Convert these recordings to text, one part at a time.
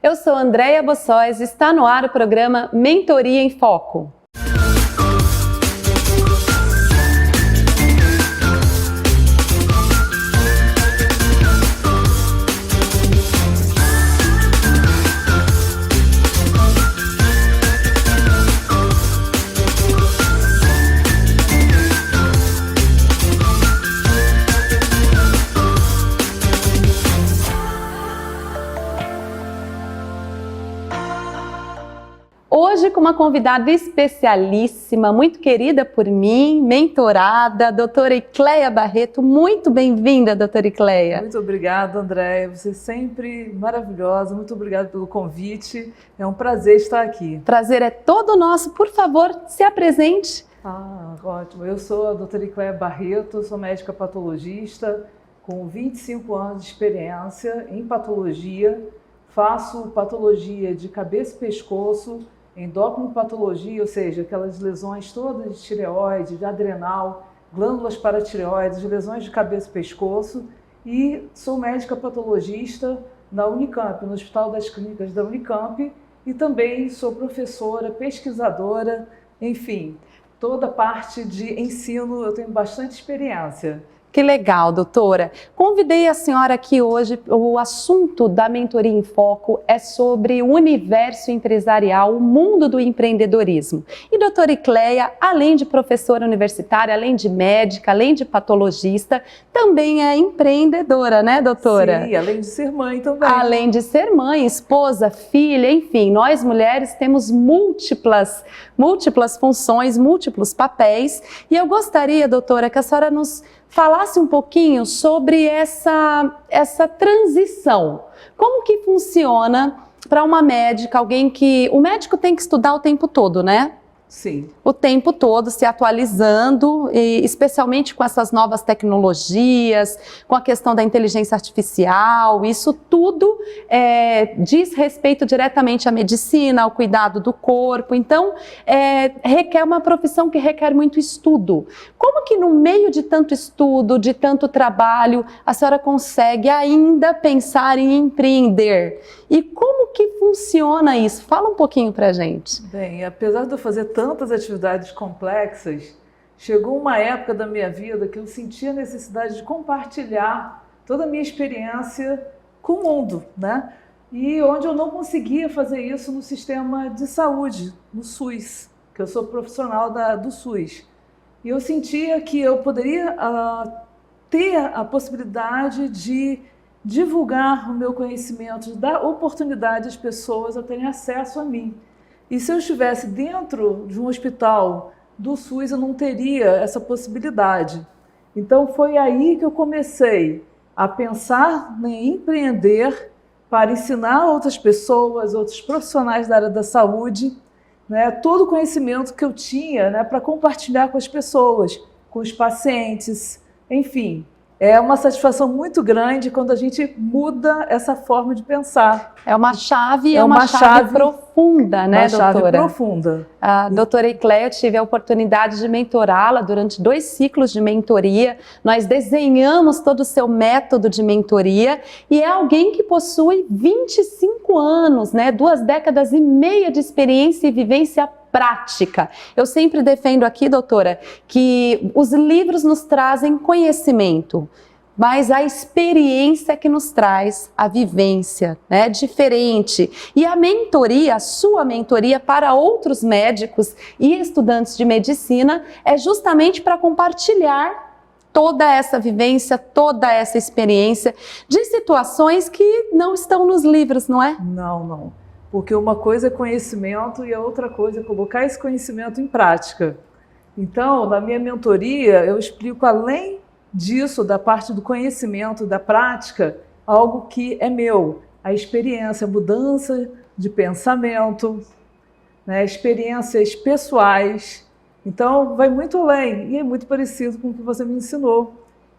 Eu sou Andréia Bossóis e está no ar o programa Mentoria em Foco. Hoje com uma convidada especialíssima, muito querida por mim, mentorada, doutora Icleia Barreto. Muito bem-vinda, doutora Icleia. Muito obrigada, Andréia. Você é sempre maravilhosa. Muito obrigada pelo convite. É um prazer estar aqui. Prazer é todo nosso. Por favor, se apresente. Ótimo. Eu sou a doutora Icleia Barreto, sou médica patologista com 25 anos de experiência em patologia. Faço patologia de cabeça e pescoço, endocrinopatologia, ou seja, aquelas lesões todas de tireoide, de adrenal, glândulas paratireoides, lesões de cabeça e pescoço, e sou médica patologista na Unicamp, no Hospital das Clínicas da Unicamp, e também sou professora, pesquisadora, enfim, toda a parte de ensino eu tenho bastante experiência. Que legal, doutora. Convidei a senhora aqui hoje, o assunto da Mentoria em Foco é sobre o universo empresarial, o mundo do empreendedorismo. E doutora Icleia, além de professora universitária, além de médica, além de patologista, também é empreendedora, né, doutora? Sim, além de ser mãe também. Além de ser mãe, esposa, filha, enfim, nós mulheres temos múltiplas funções, múltiplos papéis. E eu gostaria, doutora, que a senhora nos falasse um pouquinho sobre essa transição. Como que funciona para uma médica, alguém que... O médico tem que estudar o tempo todo, né? Sim. O tempo todo se atualizando, e especialmente com essas novas tecnologias, com a questão da inteligência artificial, isso tudo diz respeito diretamente à medicina, ao cuidado do corpo, então requer uma profissão que requer muito estudo. Como que no meio de tanto estudo, de tanto trabalho, a senhora consegue ainda pensar em empreender? E como que funciona isso? Fala um pouquinho pra gente. Bem, apesar de eu fazer tantas atividades complexas, chegou uma época da minha vida que eu sentia a necessidade de compartilhar toda a minha experiência com o mundo, né? E onde eu não conseguia fazer isso no sistema de saúde, no SUS, que eu sou profissional do SUS. E eu sentia que eu poderia ter a possibilidade de divulgar o meu conhecimento, de dar oportunidade às pessoas a terem acesso a mim. E se eu estivesse dentro de um hospital do SUS, eu não teria essa possibilidade. Então foi aí que eu comecei a pensar em empreender para ensinar outras pessoas, outros profissionais da área da saúde, né, todo o conhecimento que eu tinha, né, para compartilhar com as pessoas, com os pacientes, enfim. É uma satisfação muito grande quando a gente muda essa forma de pensar. É uma chave, uma chave profunda, né, doutora? Uma chave profunda. A doutora Icleia, eu tive a oportunidade de mentorá-la durante 2 ciclos de mentoria. Nós desenhamos todo o seu método de mentoria e é alguém que possui 25 anos, né, 2 décadas e meia de experiência e vivência prática. Eu sempre defendo aqui, doutora, que os livros nos trazem conhecimento, mas a experiência que nos traz a vivência, né, diferente. E a mentoria, a sua mentoria para outros médicos e estudantes de medicina é justamente para compartilhar toda essa vivência, toda essa experiência de situações que não estão nos livros, não é? Não. Porque uma coisa é conhecimento e a outra coisa é colocar esse conhecimento em prática. Então, na minha mentoria, eu explico além disso, da parte do conhecimento, da prática, algo que é meu, a experiência, a mudança de pensamento, né, experiências pessoais. Então, vai muito além e é muito parecido com o que você me ensinou.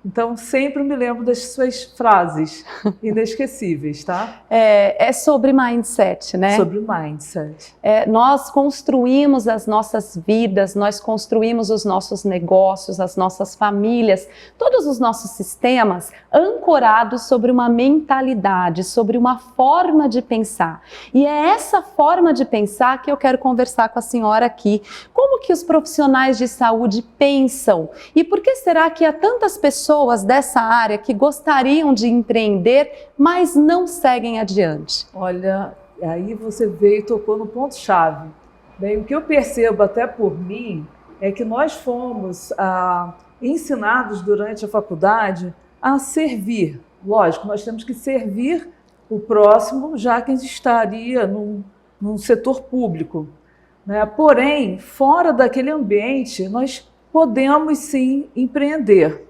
Então, sempre me lembro das suas frases inesquecíveis, tá? É sobre mindset, né? Sobre o mindset. Nós construímos as nossas vidas, nós construímos os nossos negócios, as nossas famílias, todos os nossos sistemas ancorados sobre uma mentalidade, sobre uma forma de pensar. E é essa forma de pensar que eu quero conversar com a senhora aqui. Como que os profissionais de saúde pensam? E por que será que há tantas pessoas dessa área que gostariam de empreender, mas não seguem adiante? Olha, aí você veio e tocou no ponto-chave. Bem, o que eu percebo até por mim é que nós fomos ensinados durante a faculdade a servir. Lógico, nós temos que servir o próximo, já que a gente estaria num setor público, né? Porém, fora daquele ambiente, nós podemos sim empreender.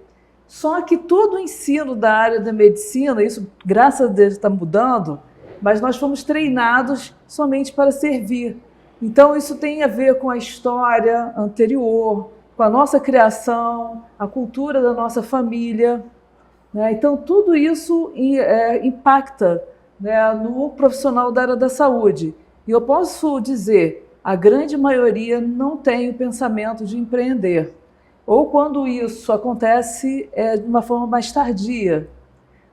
Só que todo o ensino da área da medicina, isso graças a Deus está mudando, mas nós fomos treinados somente para servir. Então isso tem a ver com a história anterior, com a nossa criação, a cultura da nossa família, né? Então tudo isso impacta, né, no profissional da área da saúde. E eu posso dizer, a grande maioria não tem o pensamento de empreender. Ou quando isso acontece de uma forma mais tardia,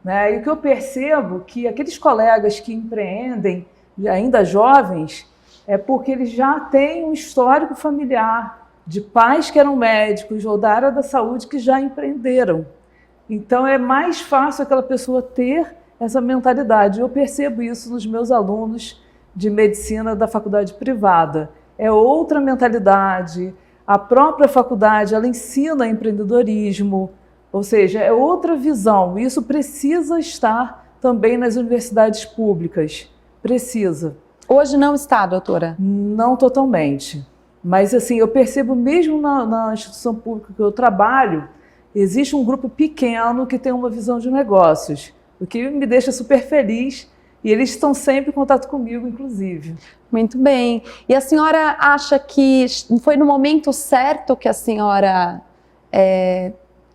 né? E o que eu percebo que aqueles colegas que empreendem, ainda jovens, é porque eles já têm um histórico familiar de pais que eram médicos ou da área da saúde que já empreenderam. Então é mais fácil aquela pessoa ter essa mentalidade. Eu percebo isso nos meus alunos de medicina da faculdade privada. É outra mentalidade. A própria faculdade, ela ensina empreendedorismo, ou seja, é outra visão. Isso precisa estar também nas universidades públicas. Precisa. Hoje não está, doutora? Não totalmente. Mas, assim, eu percebo mesmo na instituição pública que eu trabalho, existe um grupo pequeno que tem uma visão de negócios, o que me deixa super feliz. E eles estão sempre em contato comigo, inclusive. Muito bem. E a senhora acha que foi no momento certo que a senhora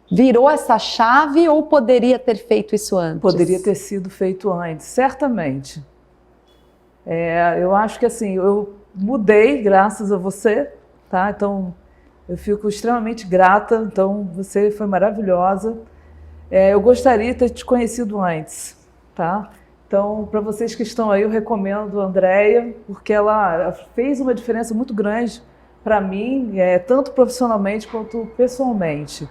virou essa chave ou poderia ter feito isso antes? Poderia ter sido feito antes, certamente. Eu acho que assim, eu mudei graças a você, tá? Então, eu fico extremamente grata. Então, você foi maravilhosa. Eu gostaria de ter te conhecido antes, tá? Então, para vocês que estão aí, eu recomendo a Andréia, porque ela fez uma diferença muito grande para mim, tanto profissionalmente quanto pessoalmente.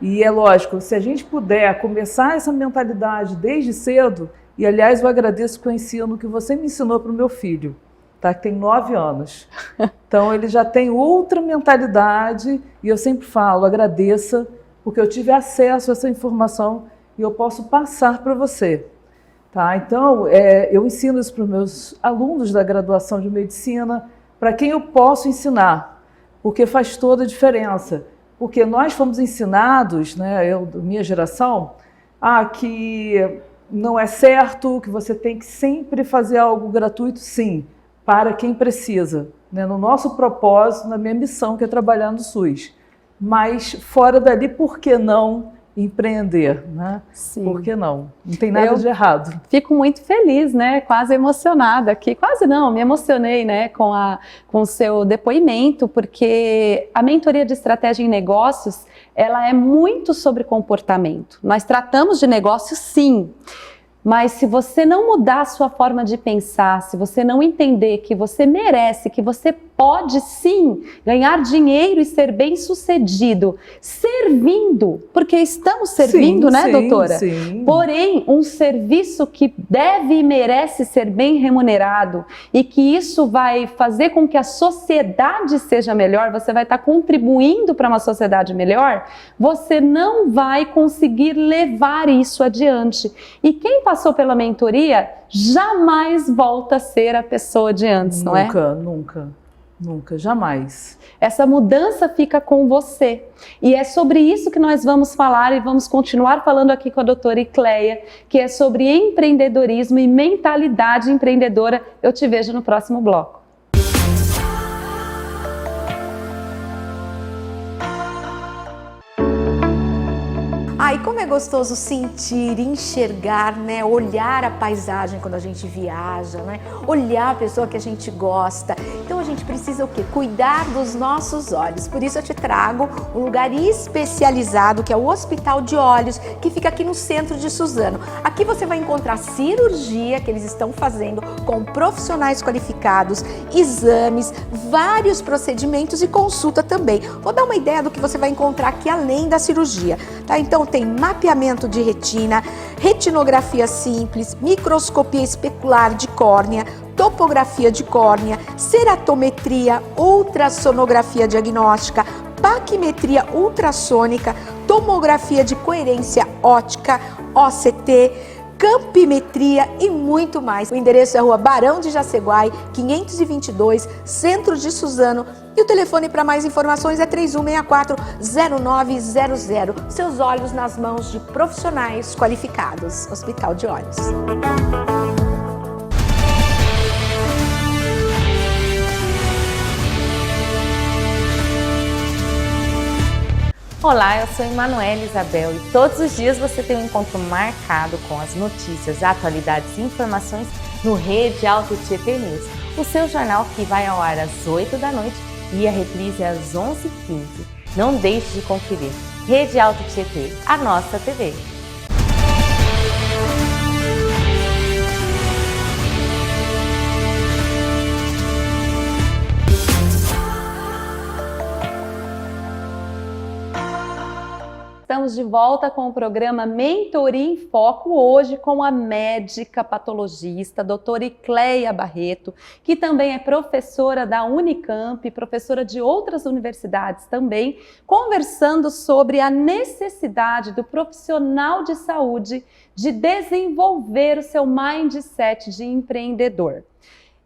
E é lógico, se a gente puder começar essa mentalidade desde cedo, e aliás eu agradeço pelo ensino que você me ensinou para o meu filho, tá? Que tem 9 anos. Então ele já tem outra mentalidade e eu sempre falo, agradeça, porque eu tive acesso a essa informação e eu posso passar para você. Tá? Então, eu ensino isso para os meus alunos da graduação de medicina, para quem eu posso ensinar, porque faz toda a diferença. Porque nós fomos ensinados, né, minha geração, que não é certo, que você tem que sempre fazer algo gratuito, sim, para quem precisa, né, no nosso propósito, na minha missão, que é trabalhar no SUS. Mas, fora dali, por que não empreender, né? Sim. Por que não? Não tem nada de errado. Fico muito feliz, né? Quase emocionada aqui. Quase não, me emocionei, né? Com o seu depoimento, porque a mentoria de estratégia em negócios, ela é muito sobre comportamento. Nós tratamos de negócios, sim. Mas se você não mudar a sua forma de pensar, se você não entender que você merece, que você pode sim ganhar dinheiro e ser bem-sucedido servindo, porque estamos servindo, sim, né, sim, doutora? Sim. Porém, um serviço que deve e merece ser bem remunerado e que isso vai fazer com que a sociedade seja melhor, você vai estar contribuindo para uma sociedade melhor, você não vai conseguir levar isso adiante. E quem passou pela mentoria jamais volta a ser a pessoa de antes, não é? Nunca, jamais. Essa mudança fica com você. E é sobre isso que nós vamos falar e vamos continuar falando aqui com a doutora Icleia, que é sobre empreendedorismo e mentalidade empreendedora. Eu te vejo no próximo bloco. Ai, como é gostoso sentir, enxergar, né? Olhar a paisagem quando a gente viaja, né? Olhar a pessoa que a gente gosta. Então a gente precisa o quê? Cuidar dos nossos olhos. Por isso eu te trago um lugar especializado que é o Hospital de Olhos, que fica aqui no centro de Suzano. Aqui você vai encontrar cirurgia que eles estão fazendo com profissionais qualificados, exames, vários procedimentos e consulta também. Vou dar uma ideia do que você vai encontrar aqui além da cirurgia, tá? Então tem mapeamento de retina, retinografia simples, microscopia especular de córnea, topografia de córnea, ceratometria, ultrassonografia diagnóstica, paquimetria ultrassônica, tomografia de coerência óptica, OCT, campimetria e muito mais. O endereço é Rua Barão de Jaceguai, 522, centro de Suzano. E o telefone para mais informações é 3164-0900. Seus olhos nas mãos de profissionais qualificados. Hospital de Olhos. Olá, eu sou Emanuele Isabel e todos os dias você tem um encontro marcado com as notícias, atualidades e informações no Rede Alto Tietê News, o seu jornal que vai ao ar às 8 da noite e a reprise às 11h15. Não deixe de conferir. Rede Alto Tietê, a nossa TV. Estamos de volta com o programa Mentoria em Foco, hoje com a médica patologista, doutora Icleia Barreto, que também é professora da Unicamp, professora de outras universidades também, conversando sobre a necessidade do profissional de saúde de desenvolver o seu mindset de empreendedor.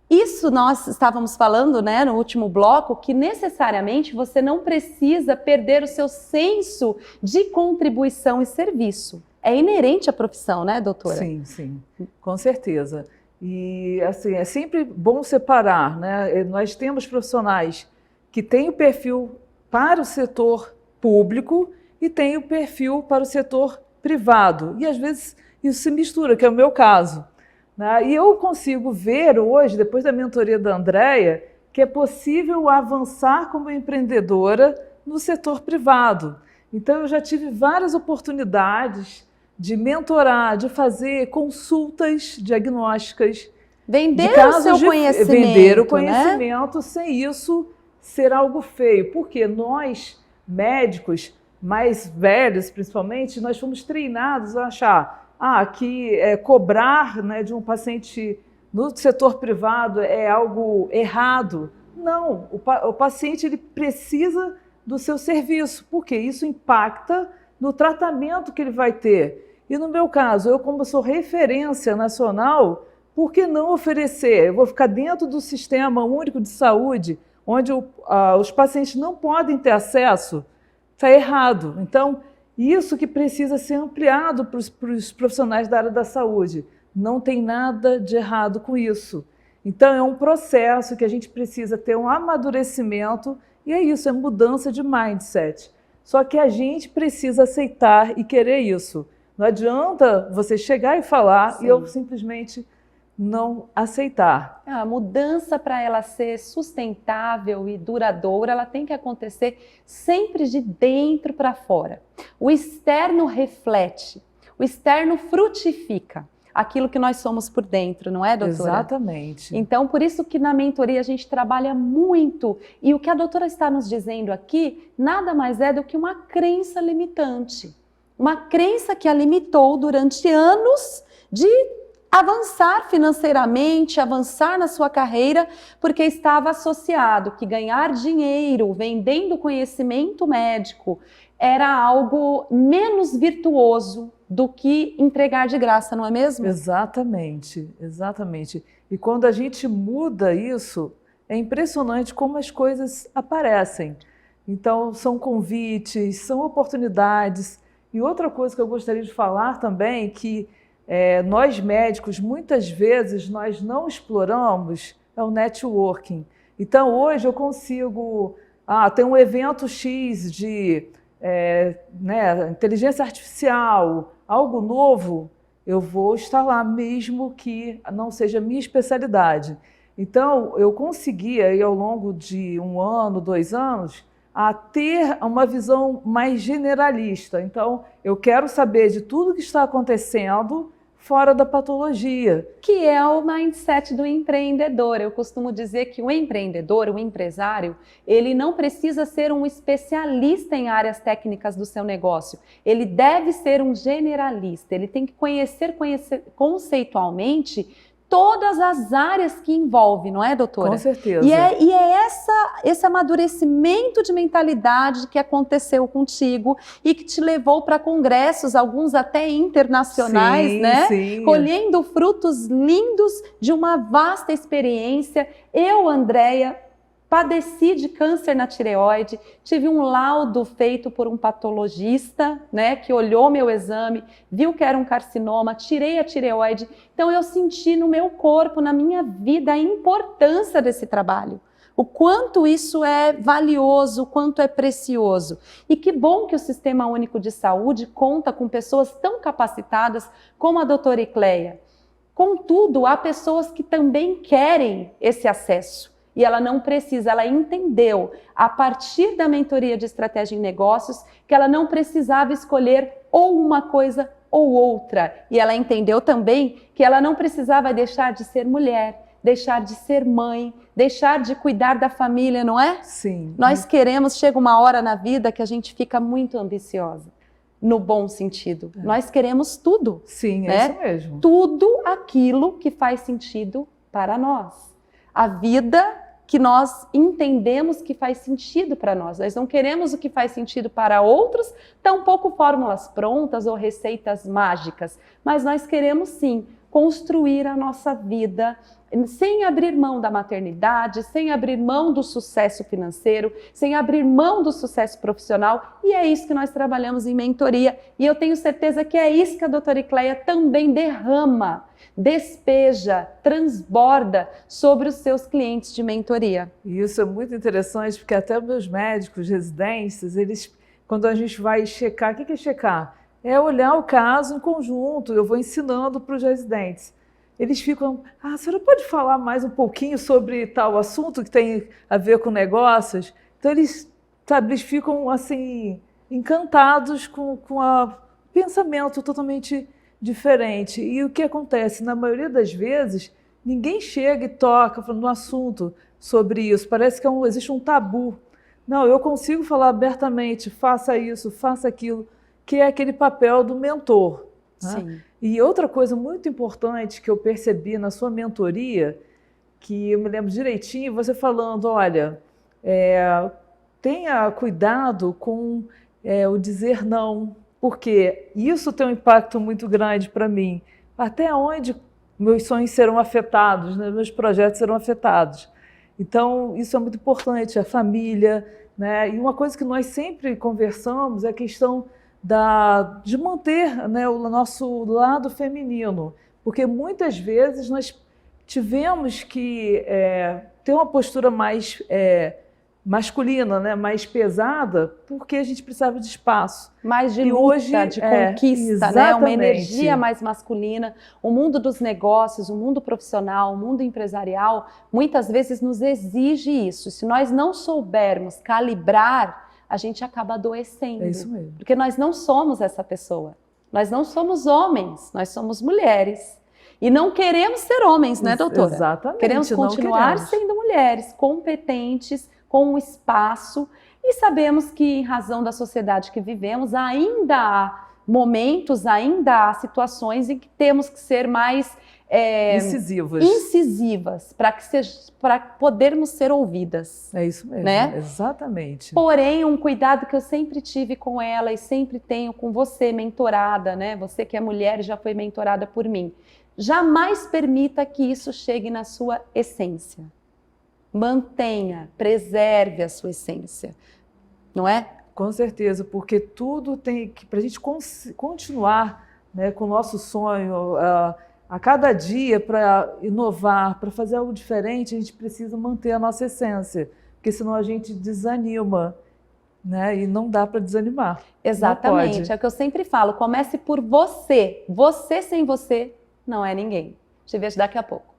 Isso nós estávamos falando, né, no último bloco, que necessariamente você não precisa perder o seu senso de contribuição e serviço. É inerente à profissão, né, doutora? Sim, sim, com certeza. E assim, é sempre bom separar, né? Nós temos profissionais que têm o perfil para o setor público e têm o perfil para o setor privado. E às vezes isso se mistura, que é o meu caso. E eu consigo ver hoje, depois da mentoria da Andréia, que é possível avançar como empreendedora no setor privado. Então, eu já tive várias oportunidades de mentorar, de fazer consultas diagnósticas. Vender o seu conhecimento. Vender o conhecimento, né? Sem isso ser algo feio. Porque nós, médicos mais velhos principalmente, nós fomos treinados a achar que cobrar, né, de um paciente no setor privado é algo errado. Não, o paciente ele precisa do seu serviço, porque isso impacta no tratamento que ele vai ter. E no meu caso, eu como sou referência nacional, por que não oferecer? Eu vou ficar dentro do Sistema Único de Saúde, onde os pacientes não podem ter acesso? Está errado. Então, isso que precisa ser ampliado para os profissionais da área da saúde. Não tem nada de errado com isso. Então, é um processo que a gente precisa ter um amadurecimento e é isso, é mudança de mindset. Só que a gente precisa aceitar e querer isso. Não adianta você chegar e falar e eu simplesmente não aceitar. A mudança, para ela ser sustentável e duradoura, ela tem que acontecer sempre de dentro para fora. O externo reflete, o externo frutifica aquilo que nós somos por dentro, não é, doutora? Exatamente. Então, por isso que na mentoria a gente trabalha muito. E o que a doutora está nos dizendo aqui, nada mais é do que uma crença limitante. Uma crença que a limitou durante anos de avançar financeiramente, avançar na sua carreira, porque estava associado que ganhar dinheiro vendendo conhecimento médico era algo menos virtuoso do que entregar de graça, não é mesmo? Exatamente, exatamente. E quando a gente muda isso, é impressionante como as coisas aparecem. Então, são convites, são oportunidades. E outra coisa que eu gostaria de falar também, que nós médicos, muitas vezes, nós não exploramos, é o networking. Então, hoje eu consigo... tem um evento X de né, inteligência artificial, algo novo, eu vou estar lá, mesmo que não seja minha especialidade. Então, eu consegui, aí, ao longo de 1 ano, 2 anos, a ter uma visão mais generalista. Então, eu quero saber de tudo que está acontecendo fora da patologia. Que é o mindset do empreendedor. Eu costumo dizer que o empreendedor, o empresário, ele não precisa ser um especialista em áreas técnicas do seu negócio. Ele deve ser um generalista. Ele tem que conhecer conceitualmente todas as áreas que envolve, não é, doutora? Com certeza. E é esse amadurecimento de mentalidade que aconteceu contigo e que te levou para congressos, alguns até internacionais, sim, né? Sim. Colhendo frutos lindos de uma vasta experiência. Eu, Andréia, padeci de câncer na tireoide, tive um laudo feito por um patologista, né, que olhou meu exame, viu que era um carcinoma, tirei a tireoide. Então eu senti no meu corpo, na minha vida, a importância desse trabalho. O quanto isso é valioso, o quanto é precioso. E que bom que o Sistema Único de Saúde conta com pessoas tão capacitadas como a doutora Icleia. Contudo, há pessoas que também querem esse acesso. E ela não precisa, ela entendeu, a partir da mentoria de estratégia em negócios, que ela não precisava escolher ou uma coisa ou outra. E ela entendeu também que ela não precisava deixar de ser mulher, deixar de ser mãe, deixar de cuidar da família, não é? Sim. Nós queremos, chega uma hora na vida que a gente fica muito ambiciosa, no bom sentido. Nós queremos tudo. Sim, é né? isso mesmo. Tudo aquilo que faz sentido para nós. A vida que nós entendemos que faz sentido para nós. Nós não queremos o que faz sentido para outros, tampouco fórmulas prontas ou receitas mágicas, mas nós queremos sim construir a nossa vida sem abrir mão da maternidade, sem abrir mão do sucesso financeiro, sem abrir mão do sucesso profissional, e é isso que nós trabalhamos em mentoria, e eu tenho certeza que é isso que a doutora Icleia também derrama, despeja, transborda sobre os seus clientes de mentoria. E isso é muito interessante, porque até meus médicos residentes, eles, quando a gente vai checar, o que é checar? É olhar o caso em conjunto, eu vou ensinando para os residentes. Eles ficam, a senhora pode falar mais um pouquinho sobre tal assunto que tem a ver com negócios? Então eles, sabe, eles ficam assim, encantados com o pensamento totalmente diferente. E o que acontece? Na maioria das vezes, ninguém chega e toca falando no assunto sobre isso. Parece que existe um tabu. Não, eu consigo falar abertamente, faça isso, faça aquilo, que é aquele papel do mentor. Né? Sim. E outra coisa muito importante que eu percebi na sua mentoria, que eu me lembro direitinho, você falando, olha, tenha cuidado com o dizer não, porque isso tem um impacto muito grande para mim. Até onde meus sonhos serão afetados, né? Meus projetos serão afetados. Então, isso é muito importante, a família, né? E uma coisa que nós sempre conversamos é a questão de manter, né, o nosso lado feminino, porque muitas vezes nós tivemos que ter uma postura mais masculina, né, mais pesada, porque a gente precisava de espaço. Mais de e luta, hoje, de conquista, né? Uma energia mais masculina. O mundo dos negócios, o mundo profissional, o mundo empresarial, muitas vezes nos exige isso. Se nós não soubermos calibrar, a gente acaba adoecendo. É isso mesmo. Porque nós não somos essa pessoa. Nós não somos homens, nós somos mulheres. E não queremos ser homens, né, doutora? Exatamente. Queremos continuar sendo mulheres, competentes, com um espaço. E sabemos que, em razão da sociedade que vivemos, ainda há momentos, ainda há situações em que temos que ser mais incisivas para podermos ser ouvidas. É isso mesmo, né? Exatamente. Porém, um cuidado que eu sempre tive com ela e sempre tenho com você, mentorada, né? Você que é mulher e já foi mentorada por mim. Jamais permita que isso chegue na sua essência. Mantenha, preserve a sua essência, não é? Com certeza, porque tudo tem que, para a gente continuar, né, com o nosso sonho, a cada dia, para inovar, para fazer algo diferente, a gente precisa manter a nossa essência, porque senão a gente desanima. né? E não dá para desanimar. Exatamente, é o que eu sempre falo, comece por você. Você sem você não é ninguém. Te vejo daqui a pouco.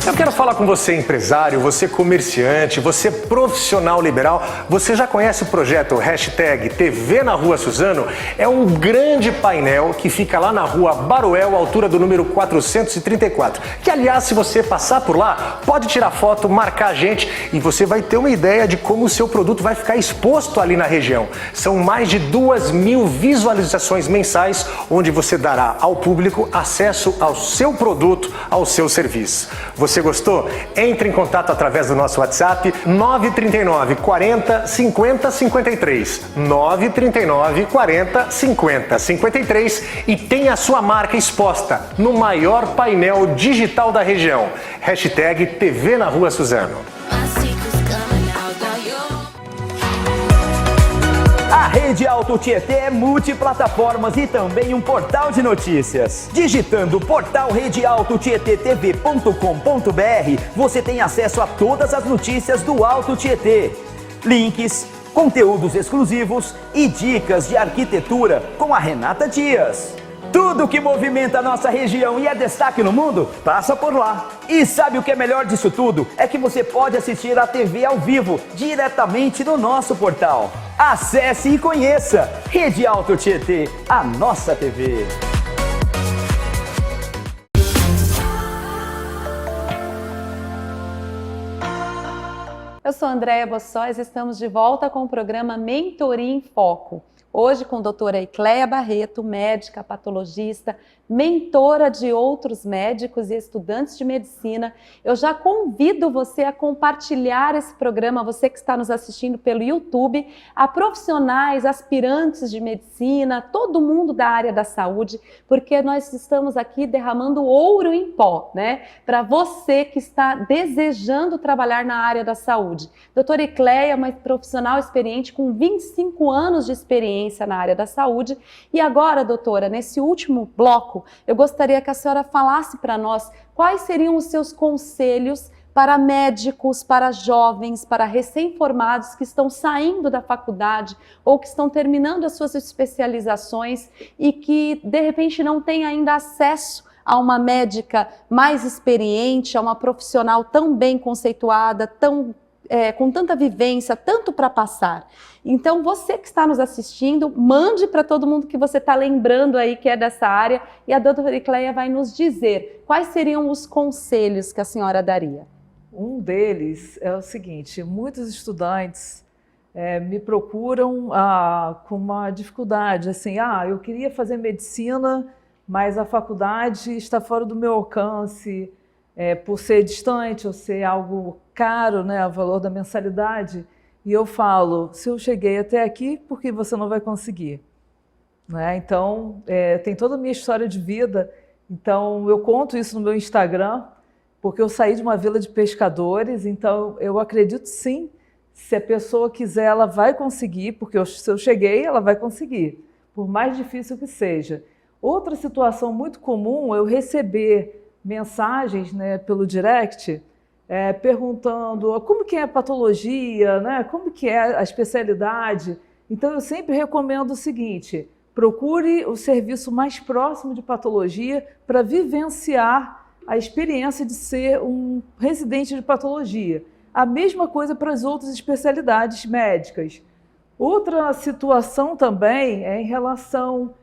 Eu quero falar com você, empresário, você comerciante, você profissional liberal. Você já conhece o projeto hashtag TV na Rua Suzano? É um grande painel que fica lá na Rua Baruel, altura do número 434. Que, aliás, se você passar por lá, pode tirar foto, marcar a gente e você vai ter uma ideia de como o seu produto vai ficar exposto ali na região. São mais de 2.000 visualizações mensais, onde você dará ao público acesso ao seu produto, ao seu serviço. Você gostou? Entre em contato através do nosso WhatsApp 939 40 50 53 939 40 50 53 e tenha a sua marca exposta no maior painel digital da região. Hashtag TV na Rua Suzano. A Rede Auto Tietê é multiplataformas e também um portal de notícias. Digitando portal redeautotietetv.com.br, você tem acesso a todas as notícias do Auto Tietê. Links, conteúdos exclusivos e dicas de arquitetura com a Renata Dias. Tudo que movimenta a nossa região e é destaque no mundo, passa por lá. E sabe o que é melhor disso tudo? É que você pode assistir a TV ao vivo, diretamente no nosso portal. Acesse e conheça Rede Auto Tietê, a nossa TV. Eu sou Andréia Bossóis, estamos de volta com o programa Mentoria em Foco. Hoje com a doutora Icleia Barreto, médica, patologista, mentora de outros médicos e estudantes de medicina. Eu já convido você a compartilhar esse programa, você que está nos assistindo pelo YouTube, a profissionais, aspirantes de medicina, todo mundo da área da saúde, porque nós estamos aqui derramando ouro em pó, né? Para você que está desejando trabalhar na área da saúde. Doutora Icleia é uma profissional experiente com 25 anos de experiência na área da saúde. E agora, doutora, nesse último bloco, eu gostaria que a senhora falasse para nós quais seriam os seus conselhos para médicos, para jovens, para recém-formados que estão saindo da faculdade ou que estão terminando as suas especializações e que, de repente, não têm ainda acesso a uma médica mais experiente, a uma profissional tão bem conceituada, com tanta vivência, tanto para passar. Então, você que está nos assistindo, mande para todo mundo que você está lembrando aí que é dessa área e a doutora Icleia vai nos dizer quais seriam os conselhos que a senhora daria. Um deles é o seguinte, muitos estudantes me procuram com uma dificuldade, assim, eu queria fazer medicina, mas a faculdade está fora do meu alcance, por ser distante ou ser algo caro, né, o valor da mensalidade. E eu falo, se eu cheguei até aqui, por que você não vai conseguir? Né? Então, tem toda a minha história de vida. Então, eu conto isso no meu Instagram, porque eu saí de uma vila de pescadores, então eu acredito sim, se a pessoa quiser, ela vai conseguir, porque se eu cheguei, ela vai conseguir, por mais difícil que seja. Outra situação muito comum é eu receber mensagens, né, pelo direct, perguntando como que é a patologia, né, como que é a especialidade. Então eu sempre recomendo o seguinte, procure o serviço mais próximo de patologia para vivenciar a experiência de ser um residente de patologia. A mesma coisa para as outras especialidades médicas. Outra situação também é em relação,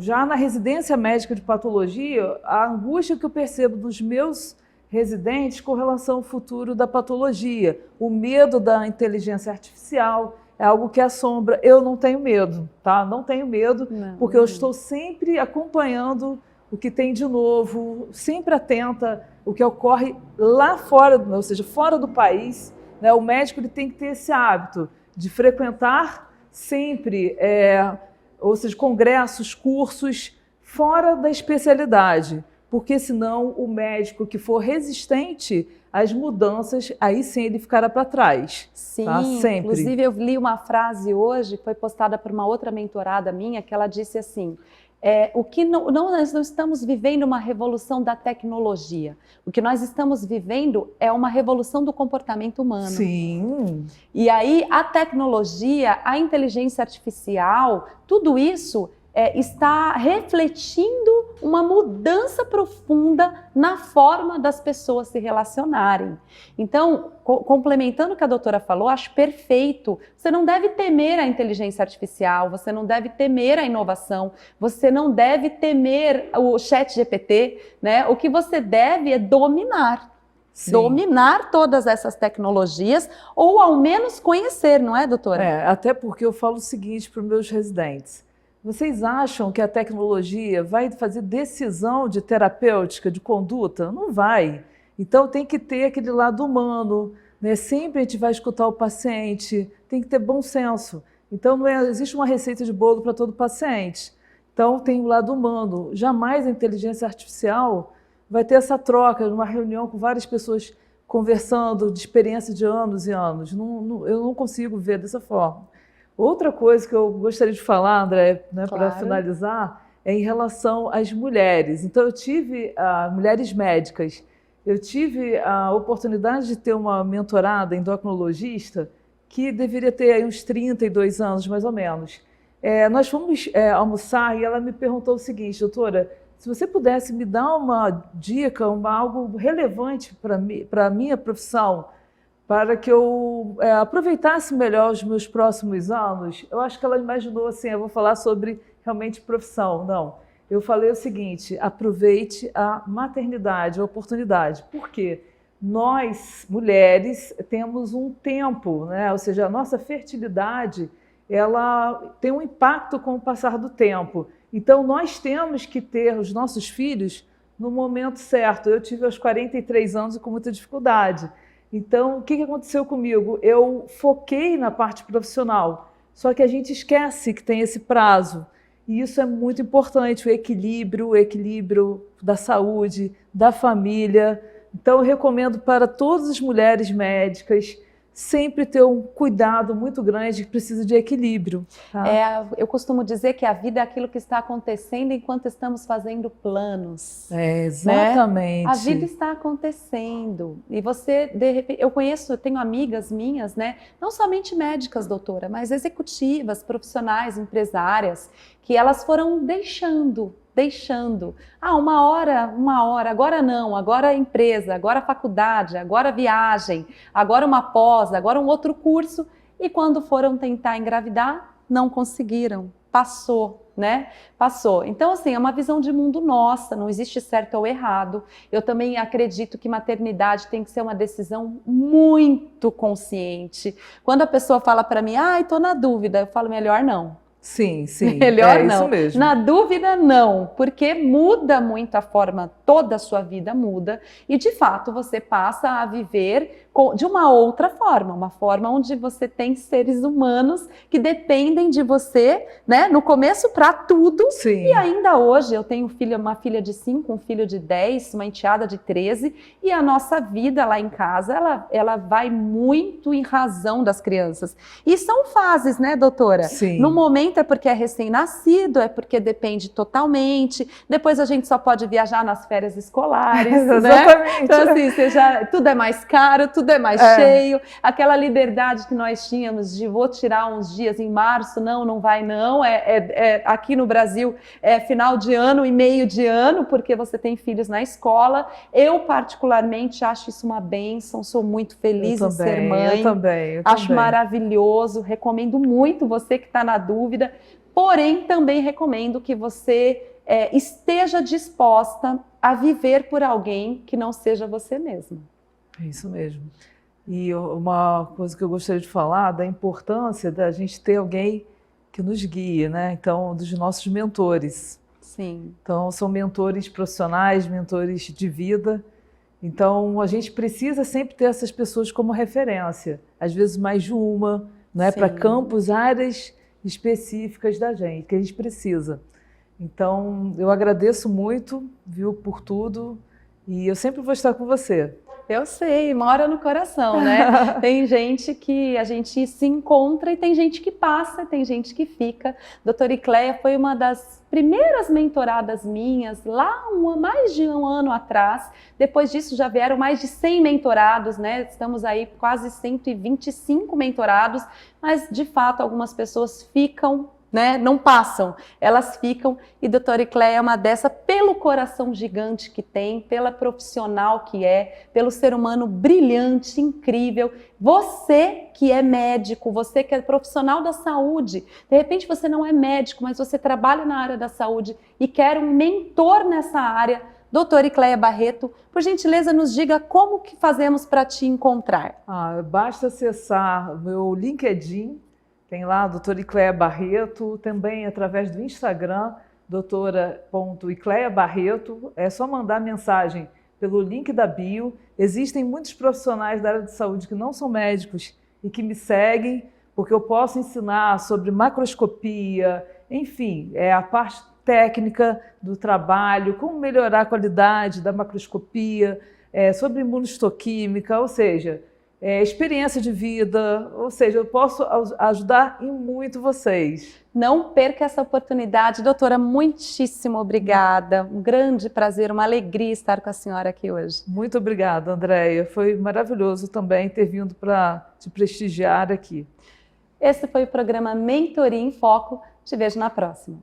já na residência médica de patologia, a angústia que eu percebo dos meus residentes com relação ao futuro da patologia. O medo da inteligência artificial é algo que assombra. Eu não tenho medo, tá? Não tenho medo, porque eu estou sempre acompanhando o que tem de novo, sempre atenta o que ocorre lá fora, ou seja, fora do país. Né? O médico ele tem que ter esse hábito de frequentar sempre, ou seja, congressos, cursos fora da especialidade, porque senão o médico que for resistente às mudanças, aí sim ele ficará para trás. Sim, tá? Sempre. Inclusive eu li uma frase hoje, que foi postada por uma outra mentorada minha, que ela disse assim, Nós não estamos vivendo uma revolução da tecnologia. O que nós estamos vivendo é uma revolução do comportamento humano. Sim. E aí a tecnologia, a inteligência artificial, tudo isso está refletindo uma mudança profunda na forma das pessoas se relacionarem. Então, complementando o que a doutora falou, acho perfeito. Você não deve temer a inteligência artificial, você não deve temer a inovação, você não deve temer o ChatGPT, né? O que você deve é dominar. Sim. Dominar todas essas tecnologias, ou ao menos conhecer, não é, doutora? Até porque eu falo o seguinte para os meus residentes. Vocês acham que a tecnologia vai fazer decisão de terapêutica, de conduta? Não vai. Então tem que ter aquele lado humano, né? Sempre a gente vai escutar o paciente, tem que ter bom senso. Então não existe uma receita de bolo para todo paciente. Então tem o lado humano. Jamais a inteligência artificial vai ter essa troca, numa reunião com várias pessoas conversando de experiência de anos e anos. Eu não consigo ver dessa forma. Outra coisa que eu gostaria de falar, André, né, Claro. para finalizar, é em relação às mulheres. Então, eu tive mulheres médicas, eu tive a oportunidade de ter uma mentorada endocrinologista que deveria ter aí uns 32 anos, mais ou menos. Nós fomos almoçar e ela me perguntou o seguinte: doutora, se você pudesse me dar uma dica, algo relevante para a minha profissão, para que eu aproveitasse melhor os meus próximos anos, eu acho que ela imaginou assim, eu vou falar sobre realmente profissão. Não, eu falei o seguinte: aproveite a maternidade, a oportunidade. Por quê? Nós, mulheres, temos um tempo, né? Ou seja, a nossa fertilidade, ela tem um impacto com o passar do tempo. Então, nós temos que ter os nossos filhos no momento certo. Eu tive aos 43 anos e com muita dificuldade. Então, o que aconteceu comigo? Eu foquei na parte profissional, só que a gente esquece que tem esse prazo. E isso é muito importante, o equilíbrio da saúde, da família. Então, eu recomendo para todas as mulheres médicas sempre ter um cuidado muito grande, que precisa de equilíbrio. Tá? Eu costumo dizer que a vida é aquilo que está acontecendo enquanto estamos fazendo planos. Exatamente. Né? A vida está acontecendo. E você, de repente, eu tenho amigas minhas, né? Não somente médicas, doutora, mas executivas, profissionais, empresárias, que elas foram deixando. Uma hora, agora não, agora empresa, agora faculdade, agora viagem, agora uma pós, agora um outro curso. E quando foram tentar engravidar, não conseguiram. Passou, né? Passou. Então, assim, é uma visão de mundo nossa, não existe certo ou errado. Eu também acredito que maternidade tem que ser uma decisão muito consciente. Quando a pessoa fala para mim, tô na dúvida, eu falo, melhor não. Sim, sim. Melhor não. Isso mesmo. Na dúvida, não, porque muda muito a forma, toda a sua vida muda e, de fato, você passa a viver de uma outra forma, uma forma onde você tem seres humanos que dependem de você, né? No começo, para tudo. Sim. E ainda hoje, eu tenho uma filha de 5, um filho de 10, uma enteada de 13, e a nossa vida lá em casa, ela vai muito em razão das crianças. E são fases, né, doutora? Sim. No momento é porque é recém-nascido, é porque depende totalmente. Depois a gente só pode viajar nas férias escolares, né? Exatamente. Então, assim, tudo é mais caro, tudo é mais cheio. Aquela liberdade que nós tínhamos de vou tirar uns dias em março, não vai não. Aqui no Brasil é final de ano e meio de ano, porque você tem filhos na escola. Eu, particularmente, acho isso uma bênção, sou muito feliz em ser mãe. Eu também. Acho maravilhoso, recomendo muito você que está na dúvida, porém também recomendo que você esteja disposta a viver por alguém que não seja você mesma. É isso mesmo. E uma coisa que eu gostaria de falar da importância da gente ter alguém que nos guie, né? Então, dos nossos mentores. Sim. Então, são mentores profissionais, mentores de vida. Então, a gente precisa sempre ter essas pessoas como referência. Às vezes mais de uma, né? Para campos, áreas específicas da gente, que a gente precisa. Então, eu agradeço muito, viu, por tudo. E eu sempre vou estar com você. Eu sei, mora no coração, né? Tem gente que a gente se encontra e tem gente que passa, tem gente que fica. Doutora Icléia foi uma das primeiras mentoradas minhas, lá mais de um ano atrás. Depois disso já vieram mais de 100 mentorados, né? Estamos aí quase 125 mentorados, mas de fato algumas pessoas ficam, né? Não passam, elas ficam, e doutora Icléia é uma dessa, pelo coração gigante que tem, pela profissional que é, pelo ser humano brilhante, incrível. Você que é médico, você que é profissional da saúde, de repente você não é médico, mas você trabalha na área da saúde e quer um mentor nessa área, doutora Icléia Barreto, por gentileza nos diga como que fazemos para te encontrar. Basta acessar o meu LinkedIn, tem lá a doutora Icléia Barreto, também através do Instagram, doutora.icléia Barreto. É só mandar mensagem pelo link da bio. Existem muitos profissionais da área de saúde que não são médicos e que me seguem, porque eu posso ensinar sobre macroscopia, enfim, a parte técnica do trabalho, como melhorar a qualidade da macroscopia, sobre imunohistoquímica, ou seja, experiência de vida, ou seja, eu posso ajudar em muito vocês. Não perca essa oportunidade, doutora, muitíssimo obrigada, um grande prazer, uma alegria estar com a senhora aqui hoje. Muito obrigada, Andréia, foi maravilhoso também ter vindo para te prestigiar aqui. Esse foi o programa Mentoria em Foco, te vejo na próxima.